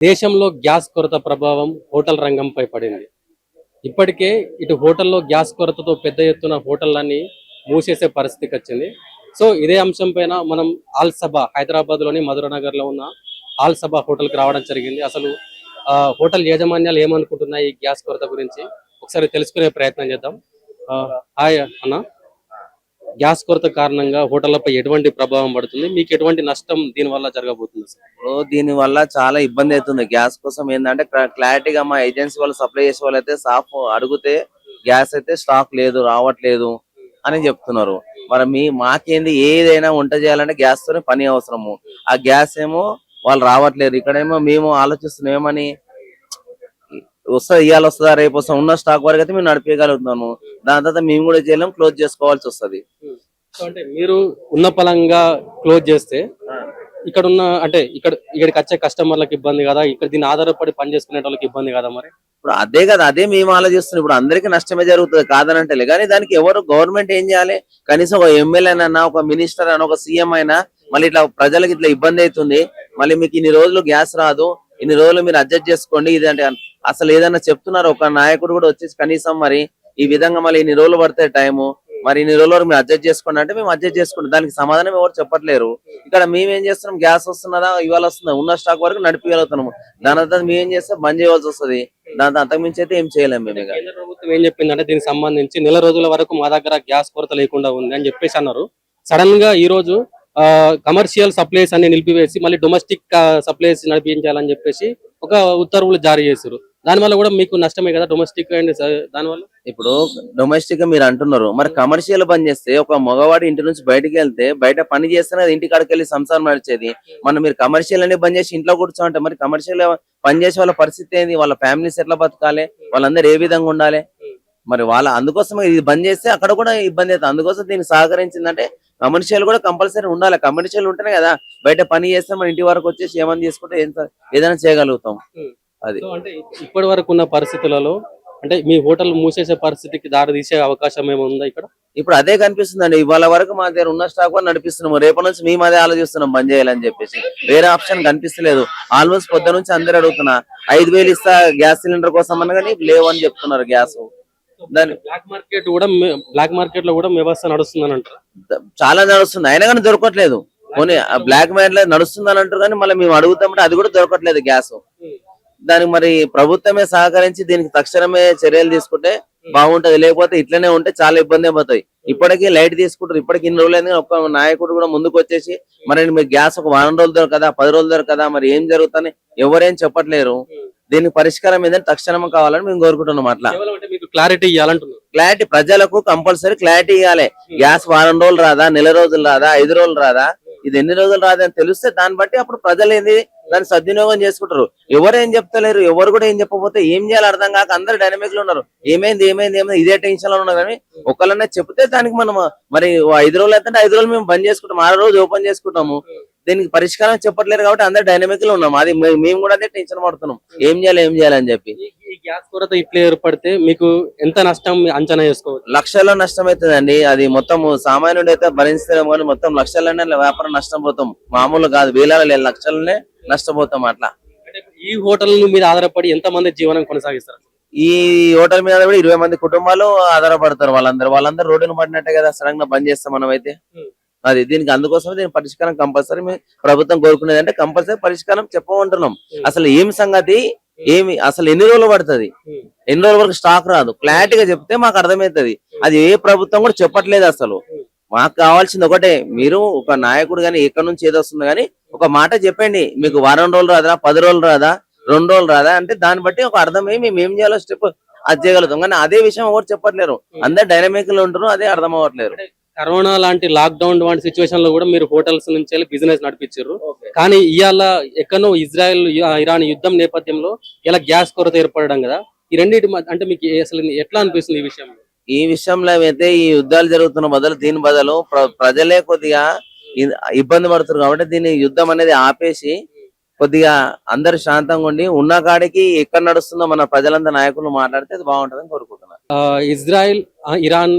దేశంలో గ్యాస్ కొరత ప్రభావం హోటల్ రంగంపై పడింది. ఇప్పటికే ఇటు హోటల్లో గ్యాస్ కొరతతో పెద్ద ఎత్తున హోటళ్ళన్నీ మూసేసే పరిస్థితికి వచ్చింది. సో ఇదే అంశం పైన మనం ఆల్ సభ హైదరాబాద్లోని మధురనగర్లో ఉన్న ఆల్ సభ హోటల్కి రావడం జరిగింది. అసలు హోటల్ యాజమాన్యాలు ఏమనుకుంటున్నాయి ఈ గ్యాస్ కొరత గురించి ఒకసారి తెలుసుకునే ప్రయత్నం చేద్దాం. హాయ్ అన్న, గ్యాస్ కొరత కారణంగా హోటళ్లపై ఎటువంటి ప్రభావం పడుతుంది, మీకు ఎటువంటి నష్టం దీని వల్ల జరగబోతుంది? ఇప్పుడు దీని వల్ల చాలా ఇబ్బంది అవుతుంది. గ్యాస్ కోసం ఏంటంటే క్లారిటీగా మా ఏజెన్సీ వాళ్ళు సప్లై చేసే వాళ్ళు అయితే సాఫ్ అడిగితే గ్యాస్ అయితే స్టాక్ లేదు, రావట్లేదు అని చెప్తున్నారు. మరి మాకేంది, ఏదైనా వంట చేయాలంటే గ్యాస్ తోనే పని అవసరము. ఆ గ్యాస్ ఏమో వాళ్ళు రావట్లేదు. ఇక్కడేమో మేము ఆలోచిస్తున్నాం ఏమని, ఇవాళ వస్తుందా రేపు వస్తా, ఉన్న స్టాక్ వరకు అయితే మేము నడిపేయగలుగుతున్నాము. దాని తర్వాత మేము కూడా చేయలేము, క్లోజ్ చేసుకోవాల్సి వస్తుంది. అంటే మీరు ఉన్న పలంగా క్లోజ్ చేస్తే ఇక్కడ ఉన్న అంటే ఇక్కడికి వచ్చే కస్టమర్లకు ఇబ్బంది కదా, ఇక్కడ దీన్ని ఆధారపడి పని చేసుకునే వాళ్ళకి ఇబ్బంది కదా? మరి ఇప్పుడు అదే కదా, అదే మేము ఆలోచిస్తున్నాం. ఇప్పుడు అందరికీ నష్టమే జరుగుతుంది కాదనంటే, కానీ దానికి ఎవరు గవర్నమెంట్ ఏం చేయాలి? కనీసం ఒక ఎమ్మెల్యే అన్నా, ఒక మినిస్టర్ అన్న, ఒక సీఎం అయినా మళ్ళీ ఇట్లా ప్రజలకు ఇట్లా ఇబ్బంది అవుతుంది, మళ్ళీ మీకు ఇన్ని రోజులు గ్యాస్ రాదు, ఇన్ని రోజులు మీరు అడ్జస్ట్ చేసుకోండి ఇది అంటే అసలు ఏదన్నా చెప్తున్నారు? ఒక నాయకుడు కూడా వచ్చేసి కనీసం మరి ఈ విధంగా మళ్ళీ ఇన్ని రోజులు పడతాయి టైము, మరి ఇన్ని రోజుల వరకు మీరు అడ్జస్ట్ చేసుకోండి అంటే మేము అడ్జస్ట్ చేసుకుంటాం. దానికి సమాధానం ఎవరు చెప్పట్లేరు. ఇక్కడ మేమేం చేస్తున్నాం, గ్యాస్ వస్తున్నదా ఇవాళ వస్తుందా, ఉన్న స్టాక్ వరకు నడిపిగలుగుతున్నాము. దాని తర్వాత మేమేం చేస్తే బంద్ చేయవలసి వస్తుంది. దాంతో అంతకుమించి అయితే ఏం చేయలేము మేము. కేంద్ర ప్రభుత్వం ఏం చెప్పిందంటే దీనికి సంబంధించి నెల రోజుల వరకు మా దగ్గర గ్యాస్ కొరత లేకుండా ఉంది అని చెప్పేసి అన్నారు. సడన్ గా ఈ రోజు కమర్షియల్ సప్లైస్ అన్ని నిలిపివేసి మళ్ళీ డొమెస్టిక్ సప్లైస్ నడిపించాలని చెప్పేసి ఒక ఉత్తర్వులు జారీ చేశారు. దానివల్ల కూడా మీకు నష్టమే కదా డొమెస్టిక్ అండ్ దానివల్ల? ఇప్పుడు డొమెస్టిక్ గా మీరు అంటున్నారు, మరి కమర్షియల్ బంద్ చేస్తే ఒక మగవాడి ఇంటి నుంచి బయటకు వెళ్తే బయట పని చేస్తేనే అది ఇంటి కాడికి వెళ్ళి సంసారం నడిచేది. మీరు కమర్షియల్ అనే బంద్ చేసి ఇంట్లో కూర్చోంటే మరి కమర్షియల్ పని చేసే వాళ్ళ పరిస్థితి ఏంది? వాళ్ళ ఫ్యామిలీస్ ఎట్లా బతకాలి? వాళ్ళందరూ ఏ విధంగా ఉండాలి? మరి అందుకోసం ఇది బంద్ చేస్తే అక్కడ కూడా ఇబ్బంది అవుతుంది. అందుకోసం దీనికి సహకరించిందంటే కమర్షియల్ కూడా కంపల్సరీ ఉండాలి. కమర్షియల్ ఉంటేనే కదా బయట పని చేస్తే మన ఇంటి వరకు వచ్చేసి ఏమని చేసుకుంటే ఏదైనా చేయగలుగుతాం. అది అంటే ఇప్పటి వరకు ఉన్న పరిస్థితులలో అంటే మీ హోటల్ మూసేసే పరిస్థితికి దారి తీసే అవకాశం ఏముందా ఇక్కడ? ఇప్పుడు అదే కనిపిస్తుందండి. ఇవాళ వరకు మా దగ్గర ఉన్న స్టాక్ కూడా నడిపిస్తున్నాము. రేపటి నుంచి మేము అదే ఆలోచిస్తున్నాం బంద్ చేయాలని చెప్పేసి. వేరే ఆప్షన్ కనిపిస్తలేదు. ఆల్మోస్ట్ పొద్దు నుంచి అందరూ అడుగుతున్నా 5,000 ఇస్తా గ్యాస్ సిలిండర్ కోసం అన్న కానీ లేవని చెప్తున్నారు. గ్యాస్ దాని బ్లాక్ మార్కెట్ లో కూడా వ్యవస్థ నడుస్తుందని అంటారు. చాలా నడుస్తుంది, అయినా కానీ దొరకట్లేదు. కొన్ని బ్లాక్ మార్కెట్ నడుస్తుందని అంటారు కానీ మళ్ళీ మేము అడుగుతామంటే అది కూడా దొరకట్లేదు గ్యాస్. దానికి మరి ప్రభుత్వమే సహకరించి దీనికి తక్షణమే చర్యలు తీసుకుంటే బాగుంటది. లేకపోతే ఇట్లనే ఉంటే చాలా ఇబ్బంది అయిపోతాయి. ఇప్పటికీ లైట్ తీసుకుంటారు. ఇప్పటికి ఇన్ని రోజులు ఒక నాయకుడు కూడా ముందుకు వచ్చేసి మరి మీరు గ్యాస్ ఒక 1 రోజులు దొరకదా, 10 రోజులు దొరకదా, మరి ఏం జరుగుతుంది ఎవరేం చెప్పట్లేరు. దీనికి పరిష్కారం ఏదైనా తక్షణం కావాలని మేము కోరుకుంటున్నాం. అట్లా క్లారిటీ ఇవ్వాలంటున్నాం. క్లారిటీ ప్రజలకు కంపల్సరీ క్లారిటీ ఇవ్వాలి. గ్యాస్ 1 రోజులు రాదా, నెల రోజులు రాదా, 5 రోజులు రాదా, ఇది ఎన్ని రోజులు రాదని తెలిస్తే దాన్ని బట్టి అప్పుడు ప్రజలు ఏంది దాన్ని సద్వినియోగం చేసుకుంటారు. ఎవరేం చెప్తలేరు, ఎవరు కూడా ఏం చెప్పకపోతే ఏం చేయాలి అర్థం కాక అందరు డైనమిక్ లో ఉన్నారు. ఏమైంది ఇదే టెన్షన్ లో ఉన్నారు. కానీ ఒకళ్ళనే చెప్తే దానికి మనం మరి 5 రోజులు అయితే 5 రోజులు మేము బంద్ చేసుకుంటాం, 6 రోజు ఓపెన్ చేసుకుంటాము. దీనికి పరిష్కారం చెప్పట్లేరు కాబట్టి అందరు డైనమిక్ లో ఉన్నాం. అది మేము కూడా అదే టెన్షన్ పడుతున్నాం, ఏం చేయాలి అని చెప్పి. ఈ గ్యాస్ కొరత ఇట్లా ఏర్పడితే మీకు ఎంత నష్టం అంచనా చేసుకోవచ్చు? లక్షల్లో నష్టం అవుతుందండి. అది మొత్తం సామాన్యుడు అయితే భరించలేము కానీ మొత్తం లక్షల్లోనే వ్యాపారం నష్టం పోతాం. మామూలు కాదు, వేల లక్షలనే నష్టపోతాం. అట్లా ఈ హోటల్ మీద ఆధారపడి ఎంత మంది జీవనం కొనసాగిస్తారు? ఈ హోటల్ మీద 20 మంది కుటుంబాలు ఆధారపడతారు. వాళ్ళందరూ రోడ్డును పడినట్టే కదా సడన్ గా బంద్ చేస్తాం మనం అయితే. అది దీనికి అందుకోసమే దీని పరిష్కారం కంపల్సరీ ప్రభుత్వం కోరుకునేది అంటే కంపల్సరీ పరిష్కారం చెప్పమంటున్నాం. అసలు ఏం సంగతి, ఏమి అసలు ఎన్ని రోజులు పడుతుంది, ఎన్ని రోజుల వరకు స్టాక్ రాదు, క్లారిటీగా చెప్తే మాకు అర్థమవుతుంది. అది ఏ ప్రభుత్వం కూడా చెప్పట్లేదు. అసలు మాకు కావాల్సింది ఒకటే, మీరు ఒక నాయకుడు గానీ ఎక్కడి నుంచి ఏదో వస్తుంది కానీ ఒక మాట చెప్పండి. మీకు 1 రోజులు రాదా, 10 రోజులు రాదా, 2 రోజులు రాదా అంటే దాన్ని బట్టి ఒక అర్థమై మేము ఏం చేయాలో స్టెప్ అది చేయగలుగుతాం. కానీ అదే విషయం ఎవరు చెప్పట్లేరు. అందరు డైనమిక్ లో ఉంటున్నారు, అదే అర్థం అవ్వట్లేరు. కరోనా లాంటి లాక్డౌన్ వంటి సిచ్యువేషన్ లో కూడా మీరు హోటల్స్ నుంచి బిజినెస్ నడిపించారు. కానీ ఇవాళ ఎక్కడో ఇజ్రాయెల్ ఇరాన్ యుద్ధం నేపథ్యంలో ఇలా గ్యాస్ కొరత ఏర్పడడం కదా, ఈ రెండింటి అంటే మీకు అసలు ఎట్లా అనిపిస్తుంది ఈ విషయం? ఈ విషయంలో అయితే ఈ యుద్ధాలు జరుగుతున్న బదులు దీని బదులు ప్రజలే కొద్దిగా ఇబ్బంది పడుతున్నారు కాబట్టి దీని యుద్ధం అనేది ఆపేసి కొద్దిగా అందరు శాంతంగా ఉండి ఉన్న కాడికి ఎక్కడ నడుస్తుందో మన ప్రజలందరూ నాయకులు మాట్లాడితే అది బాగుంటుందని కోరుకుంటున్నారు. ఇజ్రాయెల్ ఇరాన్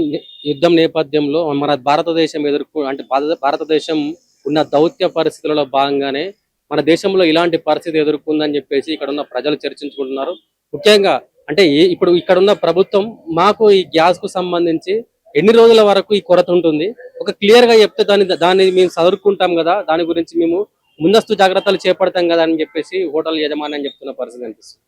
యుద్ధం నేపథ్యంలో మన భారతదేశం అంటే భారతదేశం ఉన్న దౌత్య పరిస్థితులలో భాగంగానే మన దేశంలో ఇలాంటి పరిస్థితి ఎదుర్కొందని చెప్పేసి ఇక్కడ ఉన్న ప్రజలు చర్చించుకుంటున్నారు. ముఖ్యంగా అంటే ఇప్పుడు ఇక్కడ ఉన్న ప్రభుత్వం మాకు ఈ గ్యాస్ కు సంబంధించి ఎన్ని రోజుల వరకు ఈ కొరత ఉంటుంది, ఒక క్లియర్ గా చెప్తే దాన్ని మేము చదువుకుంటాం కదా, దాని గురించి మేము ముందస్తు జాగ్రత్తలు చేపడతాం కదా అని చెప్పేసి హోటల్ యజమాని అని చెప్తున్న పరిస్థితి అనిపిస్తుంది.